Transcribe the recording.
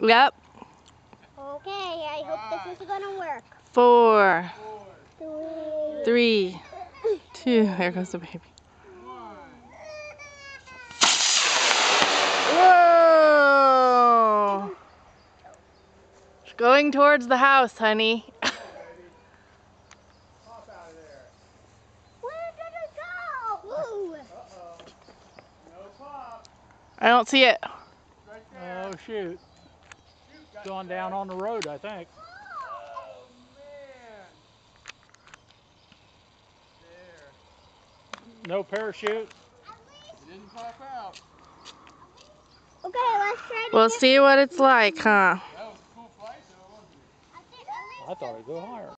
Yep. Okay, I hope this is gonna work. 4, 3. 3, 2. There goes the baby. Whoa! It's going towards the house, honey. Pop out of there. Where did it go? Ooh. Uh-oh. No pop. I don't see it. Right there. Oh, shoot. Got Going it. down on the road, I think. Oh, man. There. No parachute. It didn't pop out. Okay, let's try to We'll get see what it's like, huh? That was a cool flight, though, wasn't it? I thought it'd go higher.